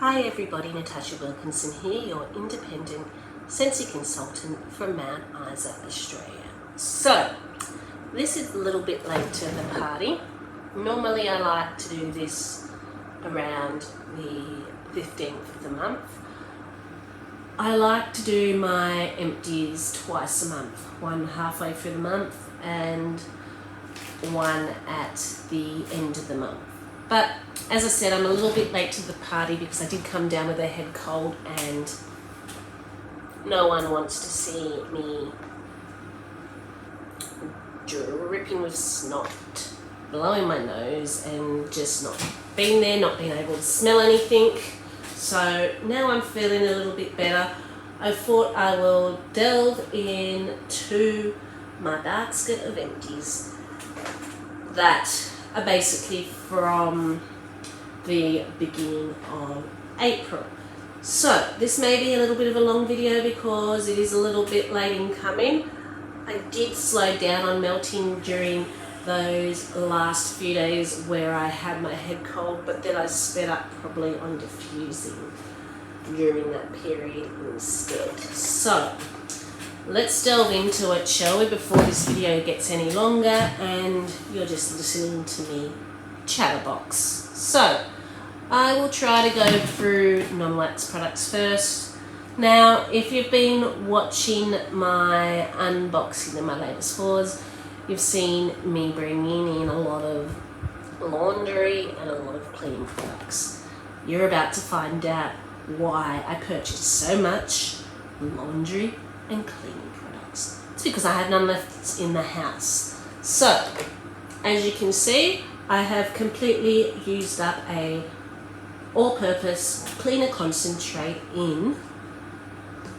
Hi everybody, Natasha Wilkinson here, your independent Scentsy consultant from Mount Isa, Australia. So, this is a little bit late to the party. Normally I like to do this around the 15th of the month. I like to do my empties twice a month, one halfway through the month and one at the end of the month. But as I said, I'm a little bit late to the party because I did come down with a head cold and no one wants to see me dripping with snot, blowing my nose and just not being there, not being able to smell anything. So now I'm feeling a little bit better. I thought I will delve into my basket of empties that are basically from the beginning of April. So this may be a little bit of a long video because it is a little bit late in coming. I did slow down on melting during those last few days where I had my head cold, but then I sped up probably on diffusing during that period instead. So let's delve into it, shall we, before this video gets any longer and you're just listening to me chatterbox. So I will try to go through non-wax products first. Now, if you've been watching my unboxing of my latest hauls, you've seen me bringing in a lot of laundry and a lot of cleaning products. You're about to find out why I purchased so much laundry and cleaning products. It's because I have none left in the house. So, as you can see, I have completely used up a all-purpose cleaner concentrate in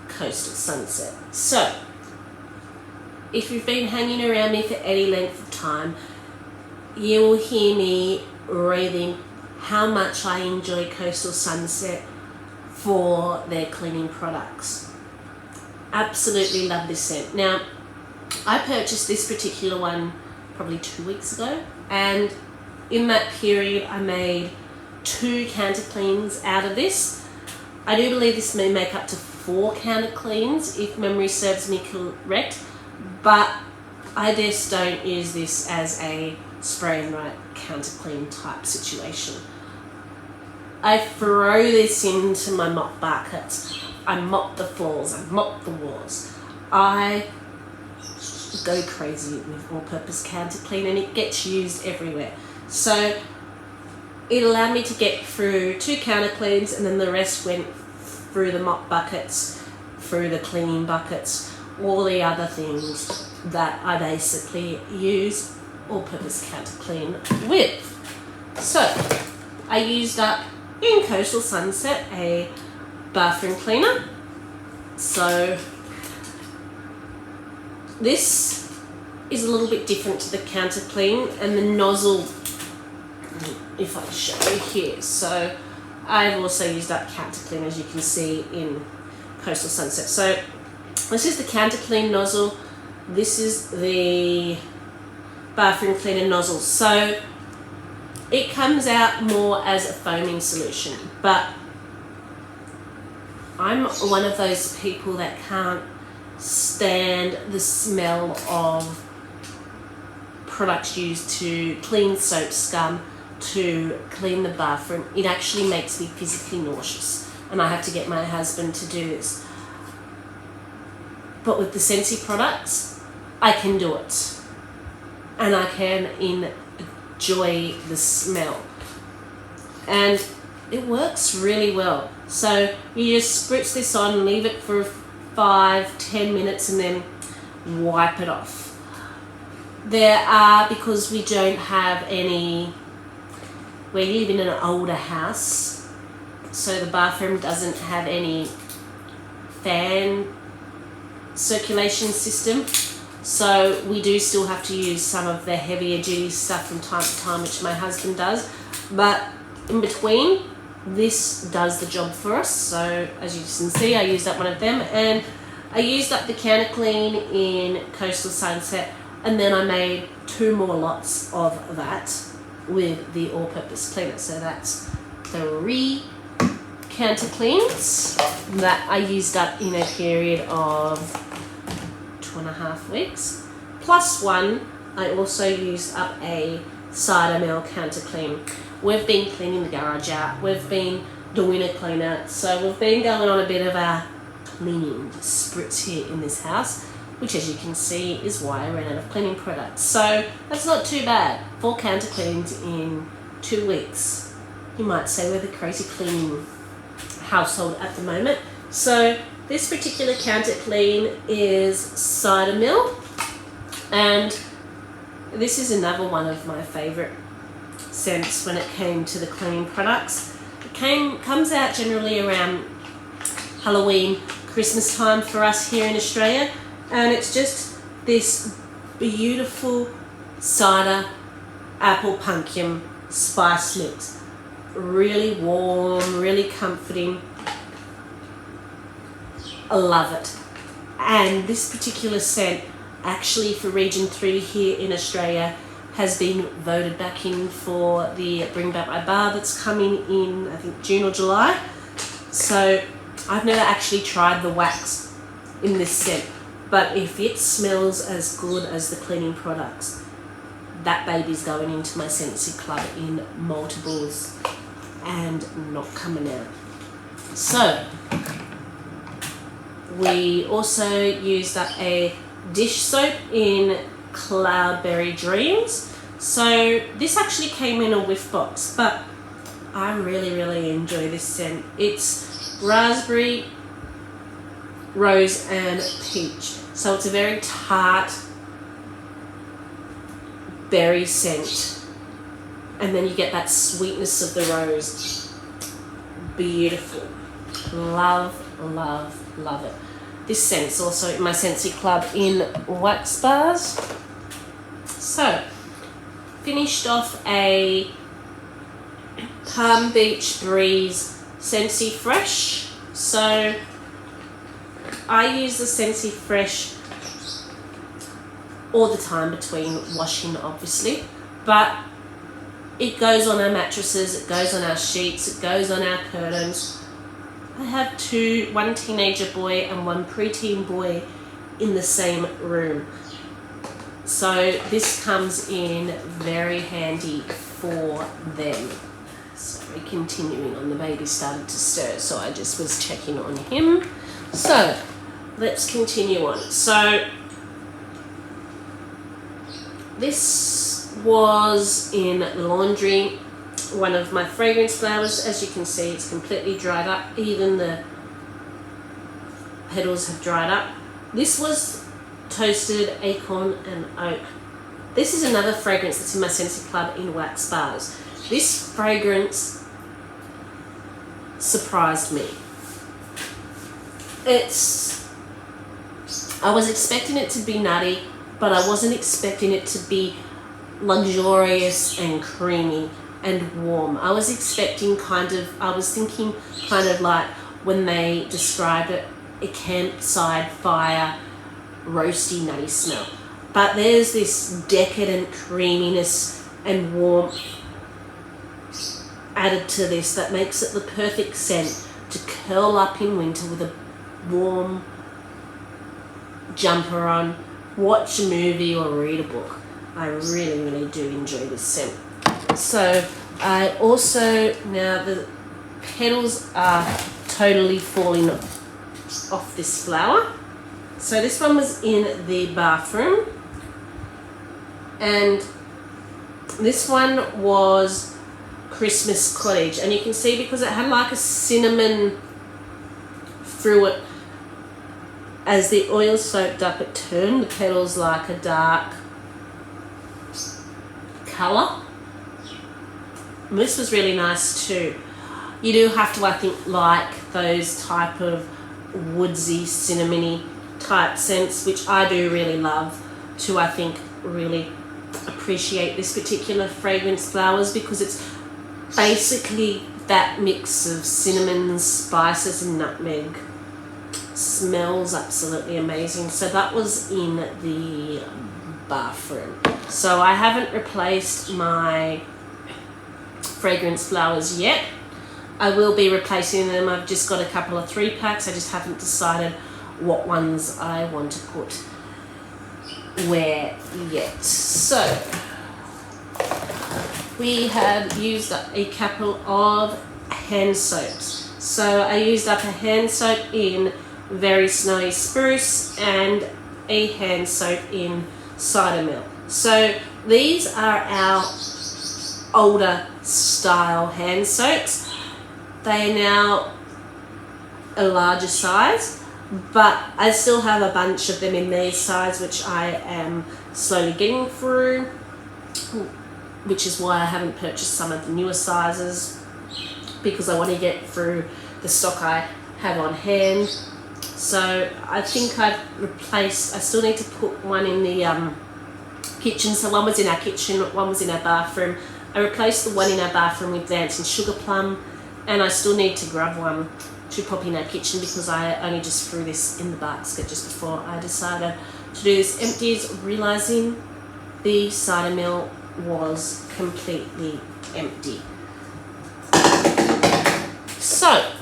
Coastal Sunset. So, if you've been hanging around me for any length of time, you will hear me raving how much I enjoy Coastal Sunset for their cleaning products. Absolutely love this scent. Now, I purchased this particular one probably 2 weeks ago, and in that period I made 2 counter cleans out of this. I do believe this may make up to 4 counter cleans if memory serves me correct, but I just don't use this as a spray and write counter clean type situation. I throw this into my mop buckets. I mop the floors, I mop the walls. I go crazy with all-purpose counter clean and it gets used everywhere. So it allowed me to get through 2 counter cleans and then the rest went through the mop buckets, through the cleaning buckets, all the other things that I basically use all-purpose counter clean with. So I used up in Coastal Sunset a bathroom cleaner. So this is a little bit different to the counter clean, and the nozzle, if I show you here, so I've also used up counter clean as you can see in Coastal Sunset. So this is the counter clean nozzle, this is the bathroom cleaner nozzle. So it comes out more as a foaming solution, but I'm one of those people that can't stand the smell of products used to clean soap scum, to clean the bathroom. It actually makes me physically nauseous and I have to get my husband to do this. But with the Scentsy products, I can do it and I can enjoy the smell and it works really well. So you just spritz this on, leave it for 5-10 minutes and then wipe it off. There are, because we don't have any, we live in an older house, so the bathroom doesn't have any fan circulation system. So we do still have to use some of the heavier duty stuff from time to time, which my husband does. But in between, this does the job for us. So as you can see, I used up one of them and I used up the counter clean in Coastal Sunset, and then I made 2 more lots of that with the all-purpose cleaner. So that's 3 counter cleans that I used up in a period of 2.5 weeks. Plus one, I also used up a cider mill counter clean. We've been cleaning the garage out. We've been doing a clean out. So we've been going on a bit of a cleaning spritz here in this house, which as you can see is why I ran out of cleaning products. So that's not too bad. 4 counter cleans in 2 weeks. You might say we're the crazy cleaning household at the moment. So this particular counter clean is cider mill, and this is another one of my favourite scents when it came to the cleaning products. It comes out generally around Halloween, Christmas time for us here in Australia, and it's just this beautiful cider apple pumpkin spice mix. Really warm, really comforting. I love it. And this particular scent, actually for Region 3 here in Australia, has been voted back in for the Bring Back My Bar that's coming in, I think, June or July. So I've never actually tried the wax in this scent, but if it smells as good as the cleaning products, that baby's going into my Scentsy club in multiples and not coming out. So we also used up a dish soap in Cloudberry Dreams. So this actually came in a whiff box, but I really enjoy this scent. It's raspberry, rose and peach. So it's a very tart berry scent. And then you get that sweetness of the rose. Beautiful. Love it. This scent's also in my Scentsy club in wax bars. So, finished off a Palm Beach Breeze Scentsy Fresh. So, I use the Scentsy Fresh all the time between washing, obviously, but it goes on our mattresses, it goes on our sheets, it goes on our curtains. I have one teenager boy and one preteen boy in the same room. So this comes in very handy for them. Sorry, continuing on, the baby started to stir, so I just was checking on him. So let's continue on. So this was in laundry, one of my fragrance flowers. As you can see, it's completely dried up. Even the petals have dried up. This was Toasted Acorn and Oak. This is another fragrance that's in my Scentsy club in wax bars. This fragrance surprised me. I was expecting it to be nutty, but I wasn't expecting it to be luxurious and creamy and warm. I was thinking kind of like when they described it, a campsite fire, roasty, nutty smell. But there's this decadent creaminess and warmth added to this that makes it the perfect scent to curl up in winter with a warm jumper on, watch a movie or read a book. I really do enjoy this scent. So I also, now the petals are totally falling off this flower. So this one was in the bathroom, and this one was Christmas Cottage, and you can see because it had like a cinnamon through it, as the oil soaked up it turned the petals like a dark colour. And this was really nice too. You do have to, I think, like those type of woodsy, cinnamony type scents, which I do really love, to, I think, really appreciate this particular fragrance flowers, because it's basically that mix of cinnamon, spices and nutmeg. Smells absolutely amazing. So that was in the bathroom. So I haven't replaced my fragrance flowers yet. I will be replacing them. I've just got a couple of 3-packs. I just haven't decided what ones I want to put where yet. So we have used up a couple of hand soaps. So I used up a hand soap in Very Snowy Spruce and a hand soap in Cider Milk. So these are our older style hand soaps. They are now a larger size, but I still have a bunch of them in these size, which I am slowly getting through, which is why I haven't purchased some of the newer sizes, because I want to get through the stock I have on hand. So I think I've replaced, I still need to put one in the kitchen. So one was in our kitchen, one was in our bathroom. I replaced the one in our bathroom with Dancing Sugar Plum, and I still need to grab one to pop in our kitchen because I only just threw this in the basket just before I decided to do this empties, realizing the cider mill was completely empty. So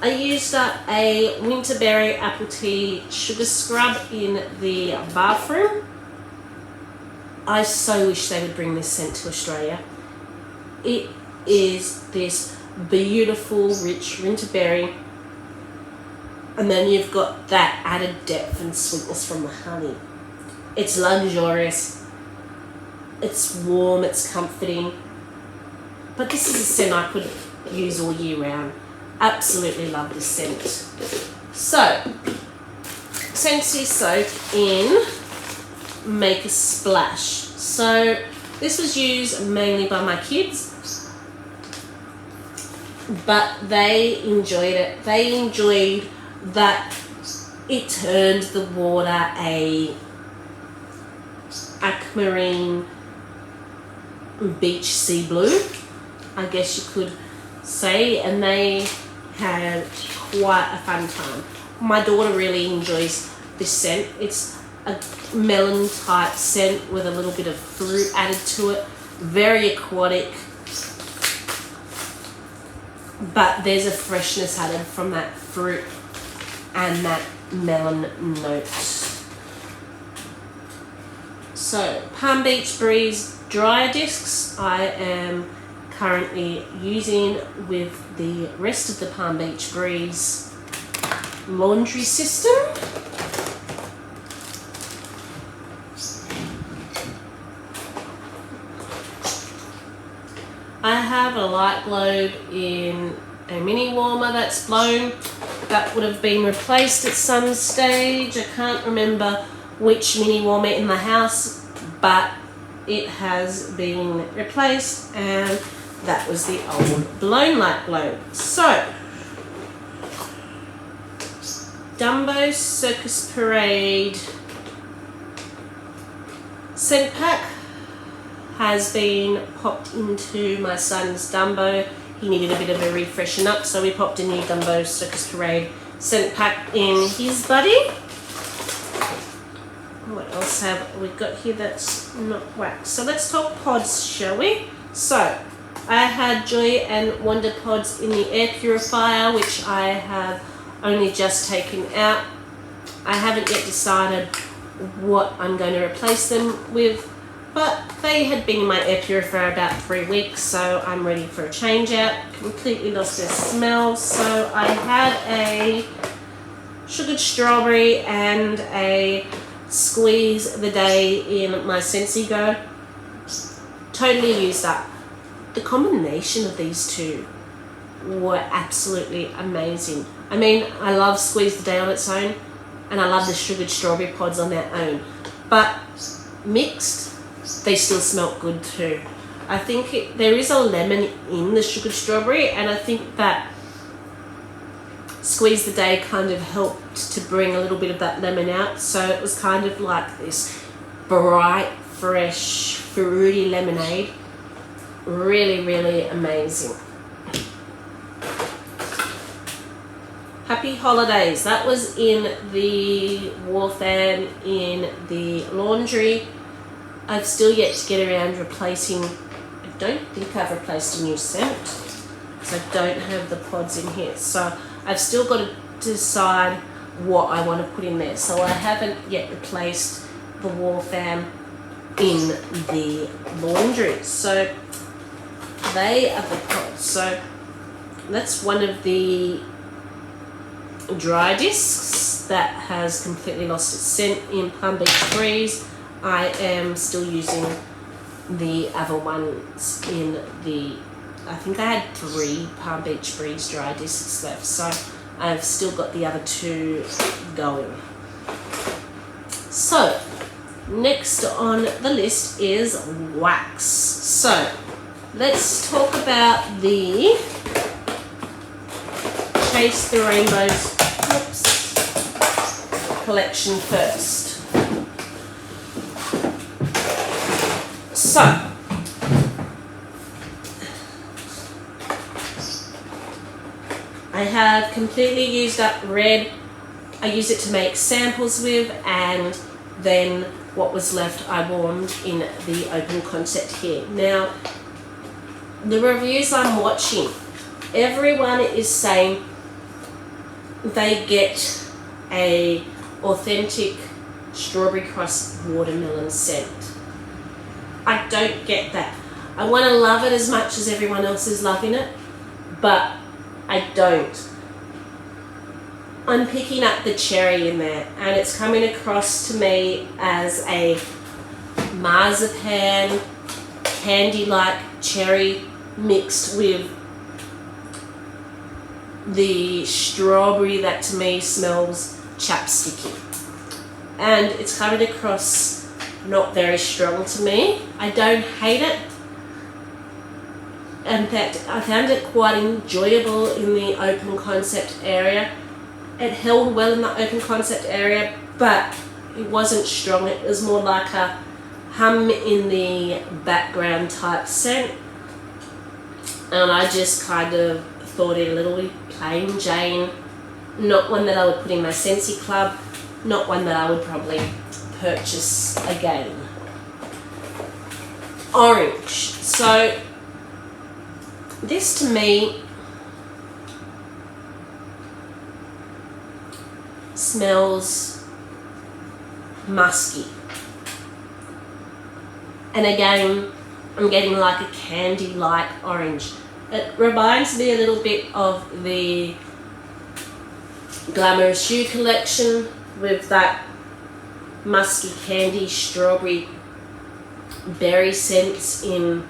I used up a Winterberry Apple Tea Sugar Scrub in the bathroom. I so wish they would bring this scent to Australia. It is this beautiful, rich Winterberry, and then you've got that added depth and sweetness from the honey. It's luxurious, it's warm, it's comforting, but this is a scent I could use all year round. Absolutely love this scent. So, Scentsy soap in Make a Splash. So this was used mainly by my kids, but they enjoyed it. They enjoyed that it turned the water a aquamarine beach sea blue, I guess you could say, and they had quite a fun time. My daughter really enjoys this scent. It's a melon type scent with a little bit of fruit added to it. Very aquatic, but there's a freshness added from that fruit and that melon note. So Palm Beach Breeze dryer discs I am currently using with the rest of the Palm Beach Breeze laundry system. I have a light globe in a mini warmer that's blown. That would have been replaced at some stage. I can't remember which mini warmer in the house, but it has been replaced, and that was the old blown light globe. So, Dumbo Circus Parade scent pack has been popped into my son's Dumbo. He needed a bit of a refreshen up, so we popped a new Dumbo Circus Parade scent pack in his buddy. What else have we got here that's not waxed? So let's talk pods, shall we? So I had Joy and Wonder pods in the air purifier, which I have only just taken out. I haven't yet decided what I'm going to replace them with, but they had been in my air purifier about 3 weeks, so I'm ready for a change out. Completely lost their smell, so I had a sugared strawberry and a squeeze the day in my Scentsy Go. Totally used up. The combination of these two were absolutely amazing. I mean, I love Squeeze the Day on its own, and I love the sugared strawberry pods on their own, but mixed, they still smelt good too. I think there is a lemon in the sugared strawberry, and I think that Squeeze the Day kind of helped to bring a little bit of that lemon out, so it was kind of like this bright, fresh, fruity lemonade. Really, really amazing. Happy Holidays. That was in the Wharfan in the laundry. I've still yet to get around replacing. I don't think I've replaced a new scent. So I don't have the pods in here. So I've still got to decide what I want to put in there. So I haven't yet replaced the wall fan in the laundry. So they are the pods. So that's one of the dry discs that has completely lost its scent in Palm Beach Breeze. I am still using the other ones in the, I think I had 3 Palm Beach Breeze dry discs left, so I've still got the other 2 going. So next on the list is wax. So let's talk about the Chase the Rainbows collection first. So I have completely used up red. I used it to make samples with, and then what was left I warmed in the open concept here. Now, the reviews I'm watching, everyone is saying they get a authentic strawberry crust watermelon scent. I don't get that. I want to love it as much as everyone else is loving it, but I don't. I'm picking up the cherry in there, and it's coming across to me as a marzipan, candy-like cherry mixed with the strawberry that to me smells chapsticky. And it's coming across not very strong to me. I don't hate it. In fact, I found it quite enjoyable in the open concept area. It held well in the open concept area, but it wasn't strong. It was more like a hum in the background type scent. And I just kind of thought it a little bit plain Jane. Not one that I would put in my Scentsy club. Not one that I would probably purchase again. Orange. So this to me smells musky. And again, I'm getting like a candy-like orange. It reminds me a little bit of the Glamorous You collection with that musky candy, strawberry, berry scents in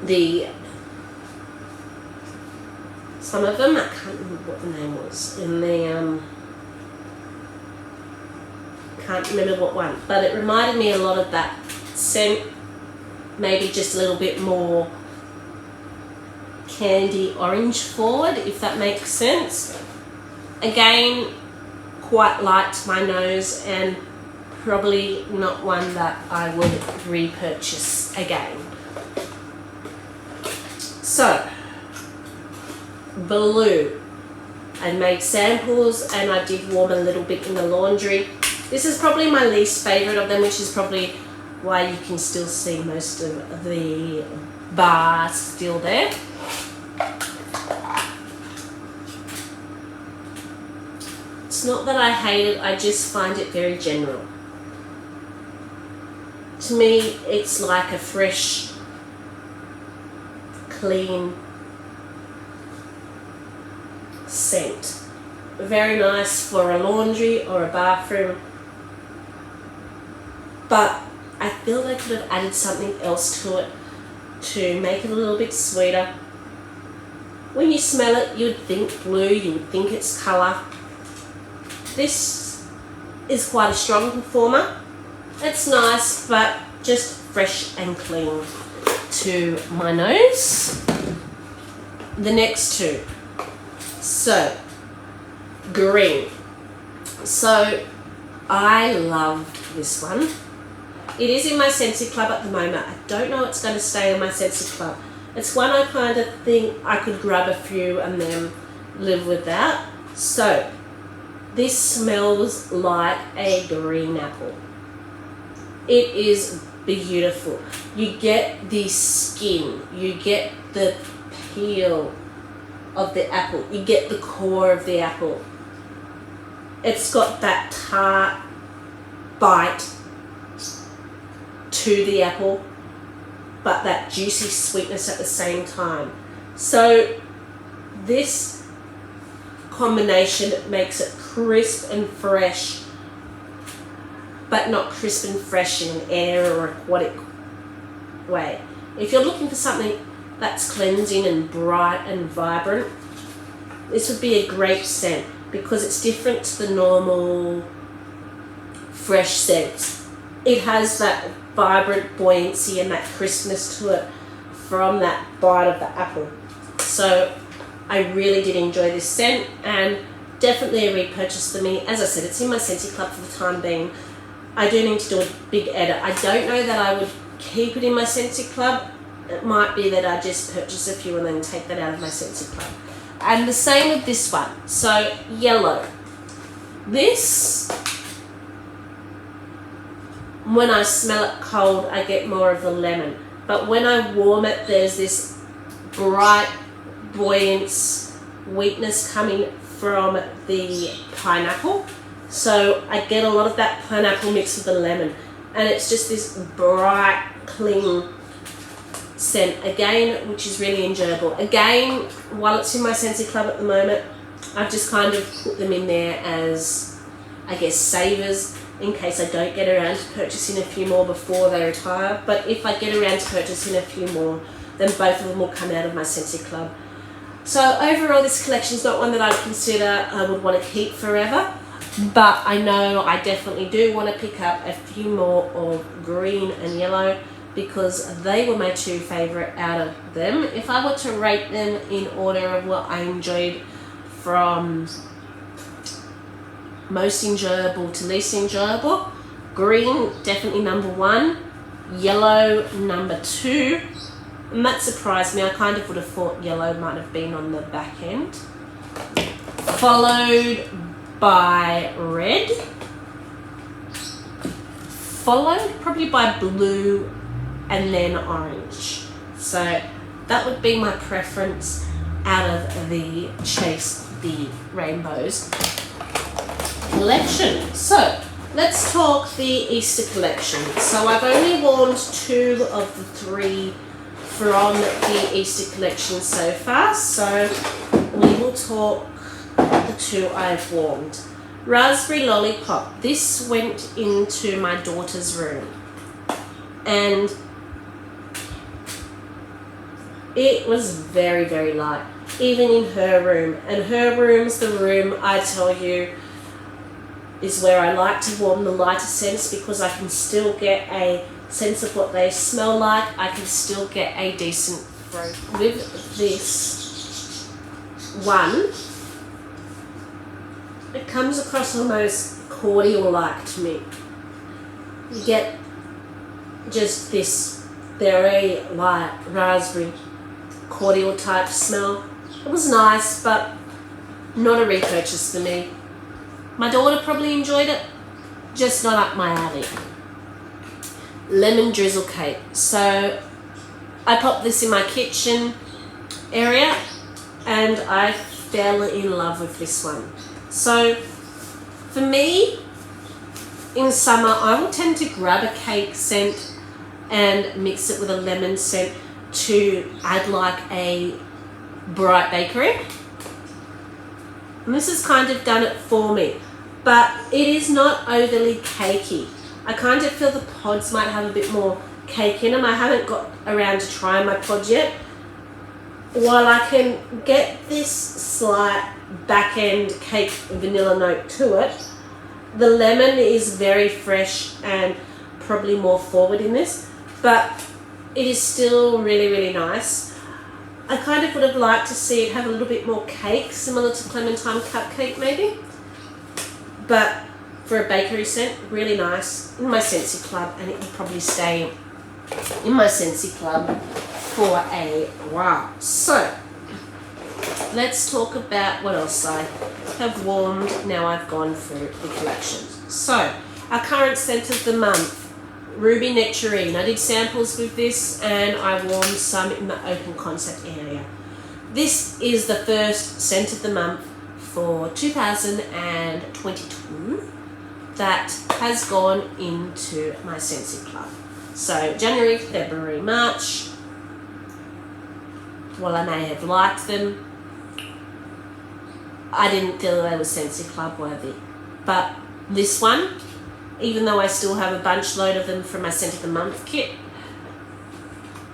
the, some of them, I can't remember what the name was, in the, can't remember what one, but it reminded me a lot of that scent, maybe just a little bit more candy orange forward, if that makes sense. Again, quite liked my nose, and probably not one that I would repurchase again. So, blue. I made samples and I did warm a little bit in the laundry. This is probably my least favourite of them, which is probably why you can still see most of the bar still there. It's not that I hate it, I just find it very general. To me, it's like a fresh, clean scent. Very nice for a laundry or a bathroom, but I feel they could have added something else to it to make it a little bit sweeter. When you smell it, you would think blue, you would think it's colour. This is quite a strong performer. It's nice, but just fresh and clean to my nose. The next two. So, green. So, I loved this one. It is in my Scentsy club at the moment. I don't know it's going to stay in my Scentsy club. It's one I kind of think I could grab a few and then live with that. So, this smells like a green apple. It is beautiful. You get the skin, you get the peel of the apple, you get the core of the apple. It's got that tart bite to the apple, but that juicy sweetness at the same time. So this combination makes it crisp and fresh, but not crisp and fresh in an air or aquatic way. If you're looking for something that's cleansing and bright and vibrant, this would be a great scent because it's different to the normal fresh scents. It has that vibrant buoyancy and that crispness to it from that bite of the apple. So I really did enjoy this scent, and definitely a repurchase for me. As I said, it's in my Scentsy Club for the time being. I do need to do a big edit. I don't know that I would keep it in my Scentsy Club. It might be that I just purchase a few and then take that out of my Scentsy Club. And the same with this one. So yellow. This, when I smell it cold, I get more of the lemon. But when I warm it, there's this bright, buoyant sweetness coming from the pineapple. So I get a lot of that pineapple mixed with the lemon. And it's just this bright, clean scent again, which is really enjoyable. Again, while it's in my Scentsy Club at the moment, I've just kind of put them in there as, I guess, savers in case I don't get around to purchasing a few more before they retire. But if I get around to purchasing a few more, then both of them will come out of my Scentsy Club. So overall, this collection is not one that I consider I would want to keep forever, but I know I definitely do want to pick up a few more of green and yellow because they were my two favourite out of them. If I were to rate them in order of what I enjoyed from most enjoyable to least enjoyable, green definitely number one, yellow number two, and that surprised me. I kind of would have thought yellow might have been on the back end, followed by red, followed probably by blue, and then orange. So that would be my preference out of the Chase the Rainbows collection. So let's talk the Easter collection. So I've only worn two of the three from the Easter collection so far, so we will talk the two I've worn. Raspberry Lollipop. This went into my daughter's room, and it was very, very light, even in her room. And her room's the room, I tell you, is where I like to warm the lighter scents because I can still get a sense of what they smell like. I can still get a decent throat. With this one, it comes across almost cordial-like to me. You get just this very light raspberry cordial type smell. It was nice, but not a repurchase for me. My daughter probably enjoyed it, just not up my alley. Lemon drizzle cake. So I popped this in my kitchen area and I fell in love with this one. So for me, in summer, I will tend to grab a cake scent and mix it with a lemon scent to add like a bright bakery. And this has kind of done it for me, but it is not overly cakey. I kind of feel the pods might have a bit more cake in them. I haven't got around to trying my pods yet. While I can get this slight back end cake vanilla note to it, the lemon is very fresh and probably more forward in this, but it is still really, really nice. I kind of would have liked to see it have a little bit more cake, similar to Clementine Cupcake maybe. But for a bakery scent, really nice. In my Scentsy Club, and it will probably stay in my Scentsy Club for a while. So, let's talk about what else I have warmed now I've gone through the collections. So, our current scent of the month Ruby Nectarine. I did samples with this and I warmed some in the open concept area. This is the first scent of the month for 2022 that has gone into my Scentsy Club. So January, February, March, while I may have liked them, I didn't feel they were Scentsy Club worthy. But this one, even though I still have a bunch load of them from my Scent of the Month kit,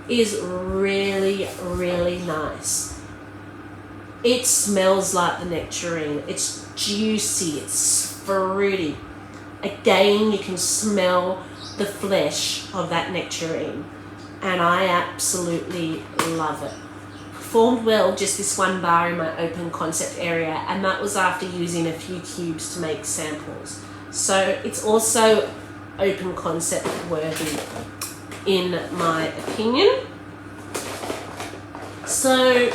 is really, really nice. It smells like the Nectarine. It's juicy, it's fruity. Again, you can smell the flesh of that Nectarine, and I absolutely love it. Performed well, just this one bar in my open concept area, and that was after using a few cubes to make samples. So it's also open concept worthy in my opinion. So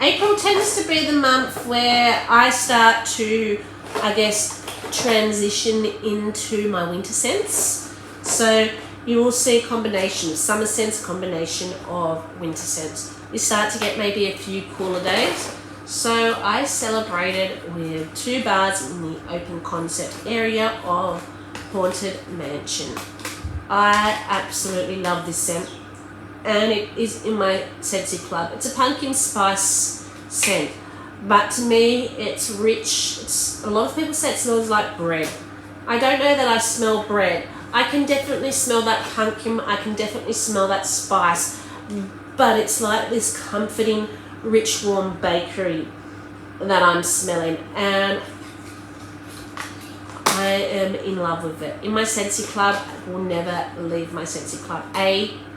April tends to be the month where I start to, I guess, transition into my winter scents. So you will see a combination of summer scents, combination of winter scents. We start to get maybe a few cooler days. So I celebrated with 2 bars in the open concept area of Haunted Mansion. I absolutely love this scent, and it is in my Scentsy Club. It's a pumpkin spice scent, but to me it's rich. A lot of people say it smells like bread. I don't know that I smell bread. I can definitely smell that pumpkin, I can definitely smell that spice, but it's like this comforting, rich, warm bakery that I'm smelling, and I am in love with it. In my Scentsy Club, I will never leave my Scentsy Club.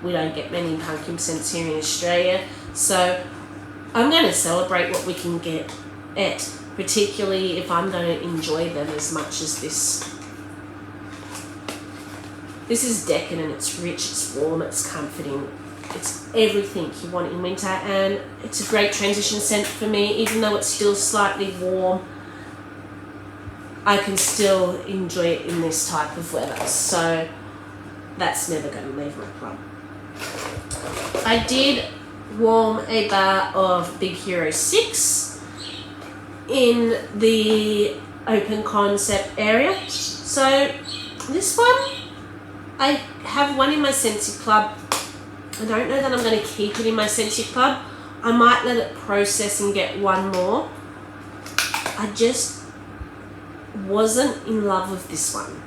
We don't get many pumpkin scents here in Australia, so I'm going to celebrate what we can get at, particularly if I'm going to enjoy them as much as this. This is decadent, it's rich, it's warm, it's comforting. It's everything you want in winter, and it's a great transition scent for me. Even though it's still slightly warm, I can still enjoy it in this type of weather. So that's never going to leave my club. I did warm a bar of Big Hero 6 in the open concept area. So this one, I have one in my Scentsy Club. I don't know that I'm going to keep it in my Scentsy Club. I might let it process and get one more. I just wasn't in love with this one.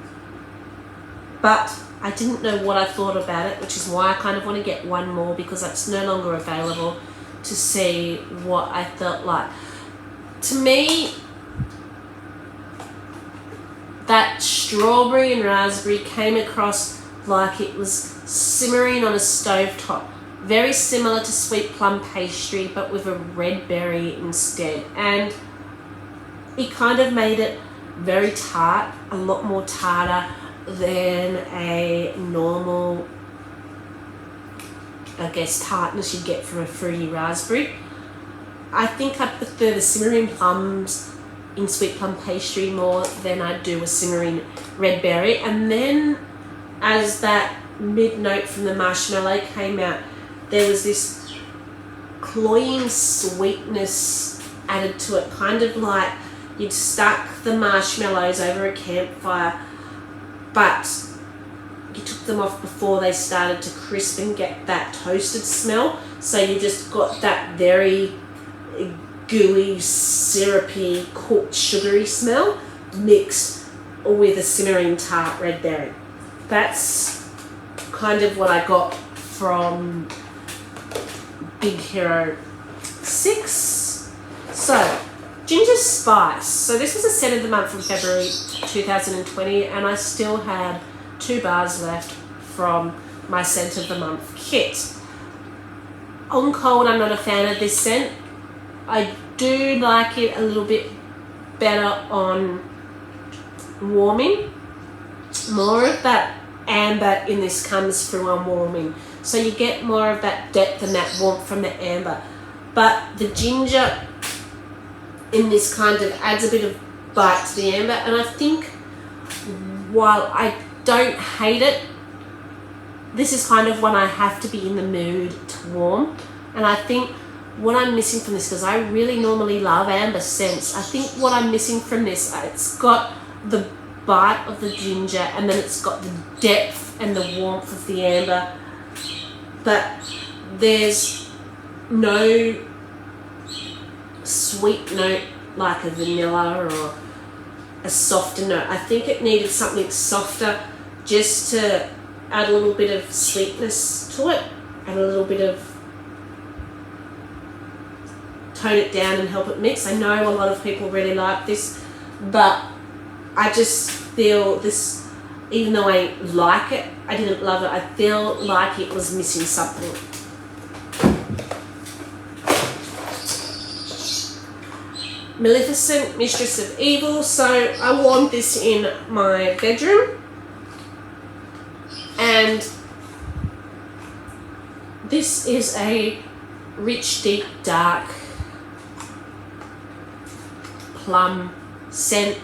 But I didn't know what I thought about it, which is why I kind of want to get one more, because it's no longer available, to see what I felt like. To me, that strawberry and raspberry came across like it was simmering on a stovetop, very similar to sweet plum pastry but with a red berry instead, and it kind of made it very tart, a lot more tartar than a normal, I guess, tartness you'd get from a fruity raspberry. I think I prefer the simmering plums in sweet plum pastry more than I do a simmering red berry. And then as that mid note from the marshmallow came out, there was this cloying sweetness added to it, kind of like you'd stuck the marshmallows over a campfire, but you took them off before they started to crisp and get that toasted smell. So you just got that very gooey, syrupy, cooked, sugary smell mixed with a simmering tart red berry. That's kind of what I got from Big Hero 6. So, ginger spice. So this was a scent of the month from February 2020, and I still had 2 bars left from my scent of the month kit. On cold, I'm not a fan of this scent. I do like it a little bit better on warming. More of that amber in this comes through on warming, so you get more of that depth and that warmth from the amber, but the ginger in this kind of adds a bit of bite to the amber. And I think while I don't hate it, this is kind of when I have to be in the mood to warm. And I think what I'm missing from this, because I really normally love amber scents, I think what I'm missing from this, it's got the bite of the ginger and then it's got the depth and the warmth of the amber, but there's no sweet note like a vanilla or a softer note. I think it needed something softer just to add a little bit of sweetness to it and a little bit of tone it down and help it mix. I know a lot of people really like this, but I just feel this, even though I like it, I didn't love it. I feel like it was missing something. Maleficent, Mistress of Evil. So I wore this in my bedroom, and this is a rich, deep, dark plum scent.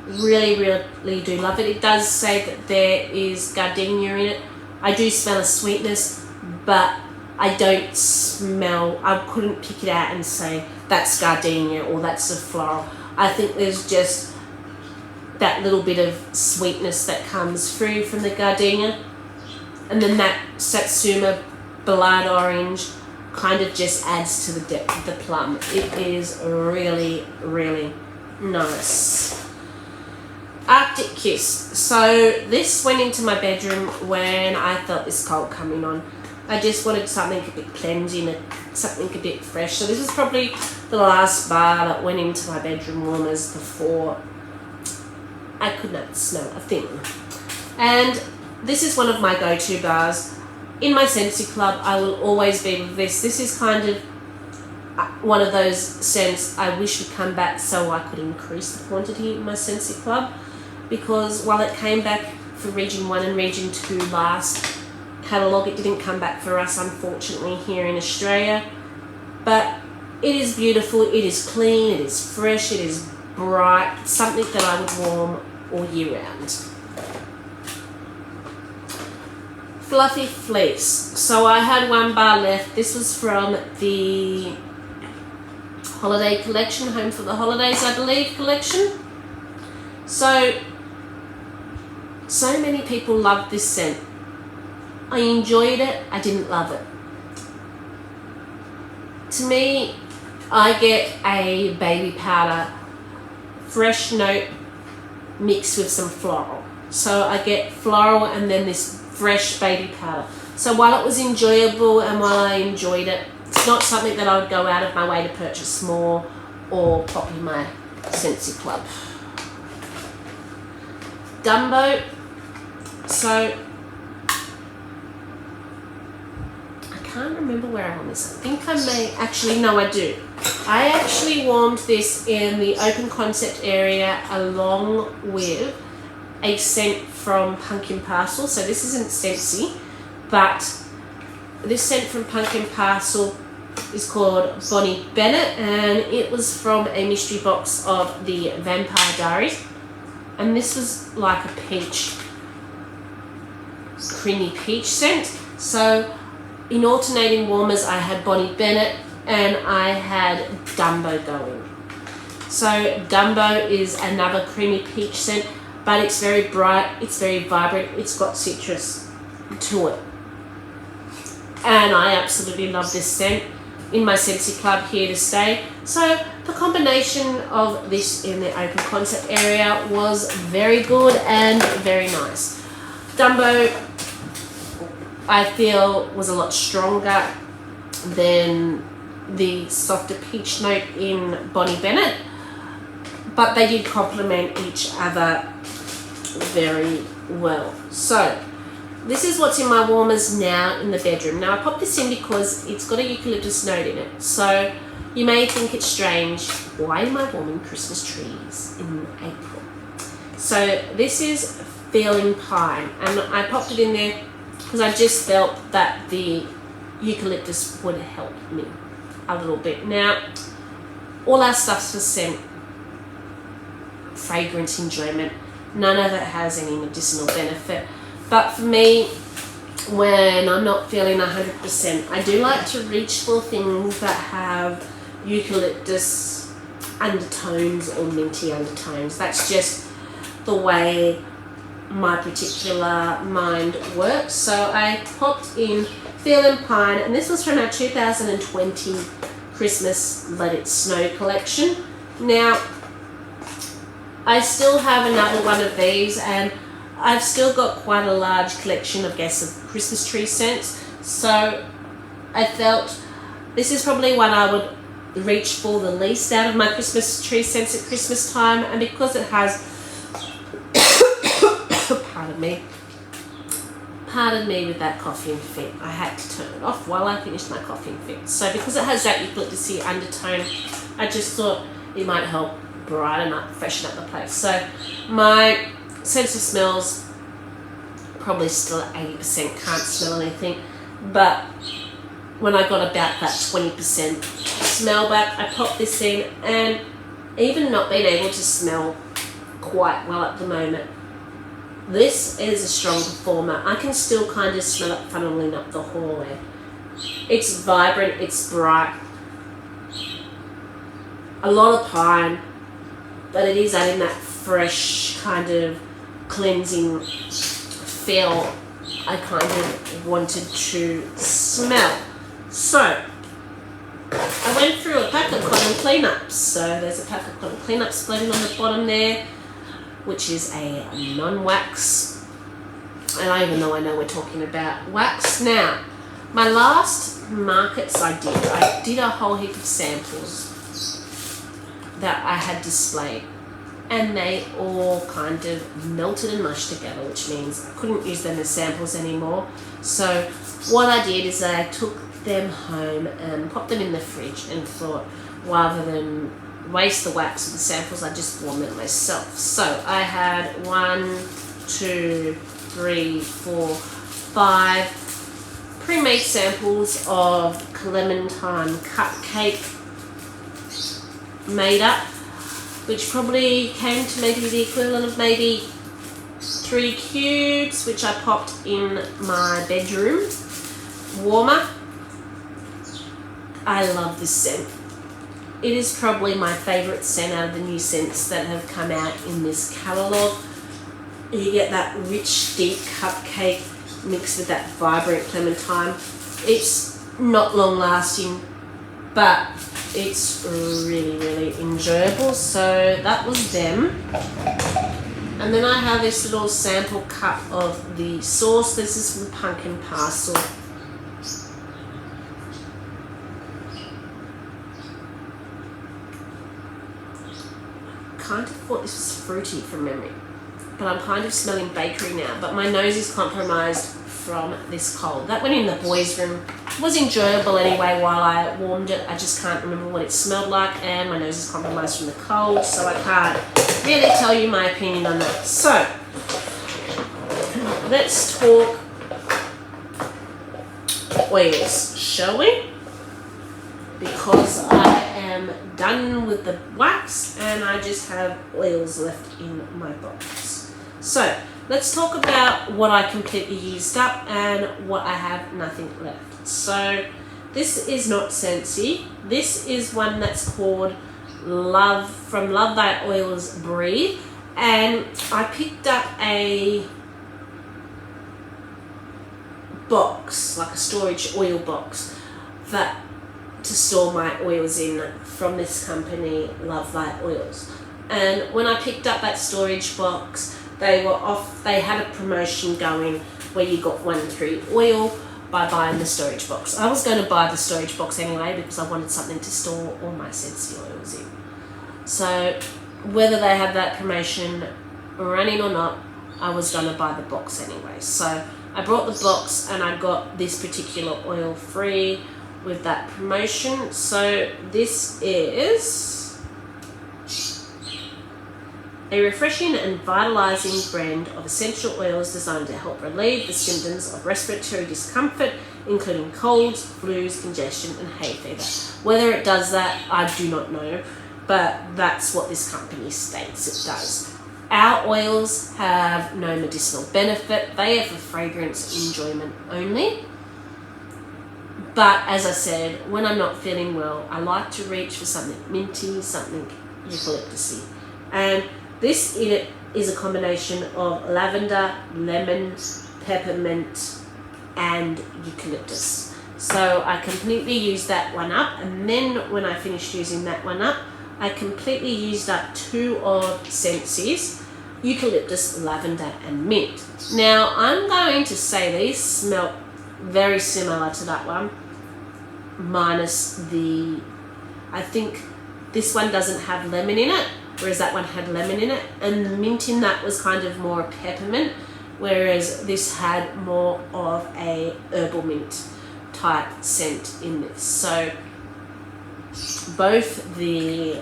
Really, really do love it. It does say that there is gardenia in it. I do smell a sweetness, but I don't smell, I couldn't pick it out and say that's gardenia or that's a floral. I think there's just that little bit of sweetness that comes through from the gardenia, and then that Satsuma blood orange kind of just adds to the depth of the plum. It is really, really nice. Arctic Kiss. So this went into my bedroom when I felt this cold coming on. I just wanted something a bit cleansing, something a bit fresh. So this is probably the last bar that went into my bedroom warmers before I could not smell a thing. And this is one of my go-to bars. In my Scentsy club, I will always be with this. This is kind of one of those scents I wish would come back so I could increase the quantity in my Scentsy club, because while it came back for Region 1 and Region 2 last catalogue, it didn't come back for us, unfortunately, here in Australia. But it is beautiful, it is clean, it is fresh, it is bright, something that I would warm all year round. Fluffy Fleece. So I had one bar left. This was from the holiday collection, Home for the Holidays, I believe, collection. So many people loved this scent. I enjoyed it, I didn't love it. To me, I get a baby powder, fresh note mixed with some floral. So I get floral and then this fresh baby powder. So while it was enjoyable and while I enjoyed it, it's not something that I would go out of my way to purchase more or pop in my Scentsy club. Dumbo. So I can't remember where I won this. I think I may, actually, no, I do. I actually warmed this in the open concept area along with a scent from Pumpkin Parcel. So this isn't Scentsy, but this scent from Pumpkin Parcel is called Bonnie Bennett, and it was from a mystery box of the Vampire Diaries. And this was like a peach, creamy peach scent. So in alternating warmers, I had Bonnie Bennett and I had Dumbo going. So Dumbo is another creamy peach scent, but it's very bright, it's very vibrant, it's got citrus to it. And I absolutely love this scent. In my Scentsy club, here to stay. So the combination of this in the open concept area was very good and very nice. Dumbo, I feel, was a lot stronger than the softer peach note in Bonnie Bennett, but they did complement each other very well. So this is what's in my warmers now in the bedroom. Now I popped this in because it's got a eucalyptus note in it. So you may think it's strange, why am I warming Christmas trees in April? So this is Feeling Pine, and I popped it in there because I just felt that the eucalyptus would help me a little bit. Now, all our stuff's for scent, fragrance enjoyment. None of it has any medicinal benefit. But for me, when I'm not feeling 100%. I do like to reach for things that have eucalyptus undertones or minty undertones. That's just the way my particular mind works. So I popped in Feeling Pine, and this was from our 2020 Christmas Let It Snow collection. Now, I still have another one of these, and I've still got quite a large collection, I guess, of Christmas tree scents. So I felt this is probably one I would reach for the least out of my Christmas tree scents at Christmas time, and because it has pardon me with that coughing fit. I had to turn it off while I finished my coughing fit. So because it has that eucalyptusy undertone, I just thought it might help brighten up, freshen up the place. So my sense of smells probably still at 80%, can't smell anything, but when I got about that 20% smell back, I popped this in, and even not being able to smell quite well at the moment, this is a strong performer. I can still kind of smell it funneling up the hallway. It's vibrant, it's bright, a lot of pine, but it is adding that fresh kind of cleansing feel I kind of wanted to smell. So I went through a pack of cotton cleanups. So there's a pack of cotton cleanups floating on the bottom there, which is a non-wax. And I even know we're talking about wax. Now, my last markets I did a whole heap of samples that I had displayed, and they all kind of melted and mushed together, which means I couldn't use them as samples anymore. So what I did is I took them home and popped them in the fridge and thought, rather than waste the wax of the samples, I just warmed it myself. So I had 1, 2, 3, 4, 5 pre-made samples of clementine cupcake made up, which probably came to maybe the equivalent of maybe 3 cubes, which I popped in my bedroom warmer. I love this scent. It is probably my favourite scent out of the new scents that have come out in this catalogue. You get that rich, deep cupcake mixed with that vibrant clementine. It's not long lasting, but it's really, really enjoyable. So that was them. And then I have this little sample cup of the sauce. This is from Pumpkin Parcel. Kind of thought this was fruity from memory, but I'm kind of smelling bakery now, but my nose is compromised from this cold. That went in the boys' room. It was enjoyable anyway while I warmed it. I just can't remember what it smelled like, and my nose is compromised from the cold, so I can't really tell you my opinion on that. So let's talk oils, shall we? Because I am done with the wax and I just have oils left in my box. So let's talk about what I completely used up and what I have nothing left. So this is not Scentsy. This is one that's called Love, from Love Thy Oils Breathe, and I picked up a box, like a storage oil box, that to store my oils in, from this company, Love Thy Oils. And when I picked up that storage box, they were off. They had a promotion going where you got 1 free oil by buying the storage box. I was going to buy the storage box anyway because I wanted something to store all my Scentsy oils in. So whether they had that promotion running or not, I was going to buy the box anyway. So I brought the box and I got this particular oil free with that promotion. So this is a refreshing and vitalizing blend of essential oils designed to help relieve the symptoms of respiratory discomfort, including colds, flus, congestion, and hay fever. Whether it does that, I do not know, but that's what this company states it does. Our oils have no medicinal benefit. They are for fragrance enjoyment only. But as I said, when I'm not feeling well, I like to reach for something minty, something eucalyptusy. And this in it is a combination of lavender, lemon, peppermint, and eucalyptus. So I completely used that one up, and then when I finished using that one up, I completely used up 2 of Scentsy's, eucalyptus, lavender, and mint. Now I'm going to say these smell very similar to that one, minus I think this one doesn't have lemon in it, whereas that one had lemon in it, and the mint in that was kind of more peppermint, whereas this had more of a herbal mint type scent in this. So both the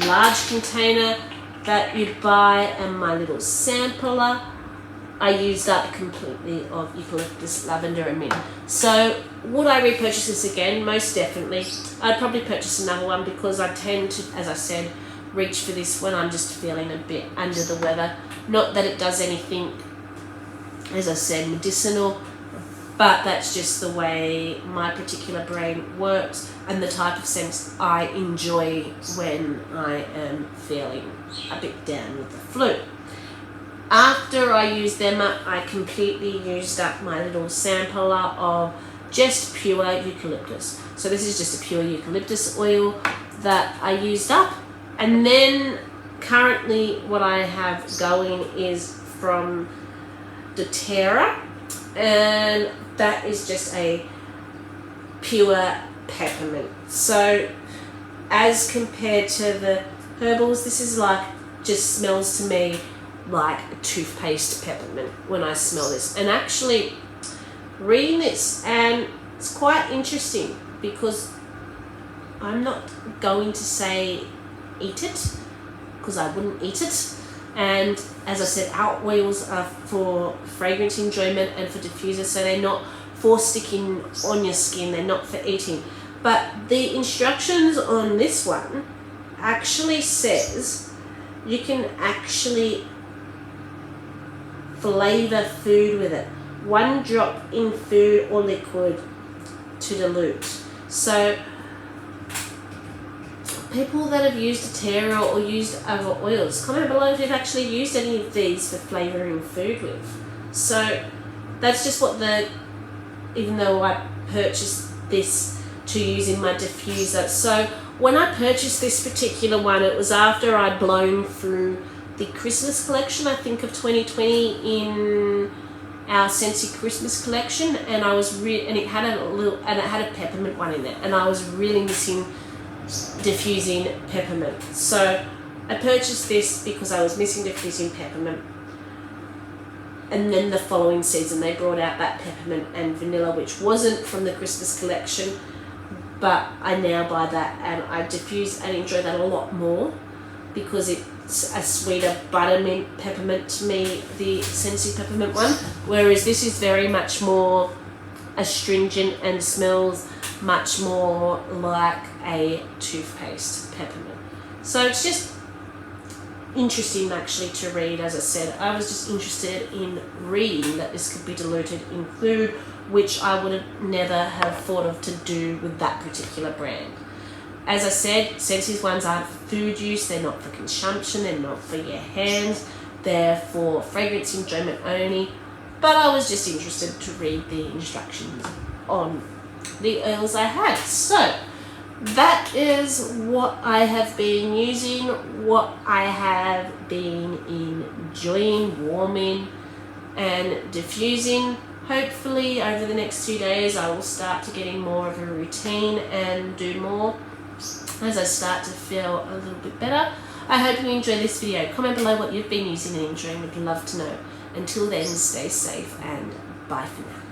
large container that you buy and my little sampler, I used up completely of eucalyptus, lavender, and mint. So would I repurchase this again? Most definitely. I'd probably purchase another one because I tend to, as I said, reach for this when I'm just feeling a bit under the weather. Not that it does anything, as I said, medicinal, but that's just the way my particular brain works and the type of scents I enjoy when I am feeling a bit down with the flu. After I used them up, I completely used up my little sampler of just pure eucalyptus. So this is just a pure eucalyptus oil that I used up. And then currently what I have going is from doTERRA, and that is just a pure peppermint. So as compared to the herbals, this is like, just smells to me like a toothpaste peppermint when I smell this. And actually reading this, and it's quite interesting because I'm not going to say eat it, because I wouldn't eat it. And as I said, our oils are for fragrance enjoyment and for diffuser, so they're not for sticking on your skin, they're not for eating. But the instructions on this one actually says you can actually flavor food with it. 1 drop in food or liquid to dilute. So people that have used doTERRA or used other oils, comment below if you've actually used any of these for flavouring food with. So that's just what even though I purchased this to use in my diffuser. So when I purchased this particular one, it was after I'd blown through the Christmas collection, I think of 2020, in our Scentsy Christmas collection, and I was and it had a peppermint one in there, and I was really missing diffusing peppermint. So I purchased this because I was missing diffusing peppermint, and then the following season they brought out that peppermint and vanilla, which wasn't from the Christmas collection, but I now buy that and I diffuse and enjoy that a lot more because it's a sweeter buttermint peppermint to me, the Scentsy peppermint one, whereas this is very much more astringent and smells much more like a toothpaste peppermint. So it's just interesting actually to read. As I said, I was just interested in reading that this could be diluted in food, which I would never have thought of to do with that particular brand. As I said, Scentsy's ones aren't for food use, they're not for consumption, they're not for your hands, they're for fragrance enjoyment only. But I was just interested to read the instructions on the oils I had. So that is what I have been using, what I have been enjoying, warming and diffusing. Hopefully over the next 2 days I will start to getting more of a routine and do more as I start to feel a little bit better. I hope you enjoyed this video. Comment below what you've been using and enjoying. Would love to know. Until then, stay safe and bye for now.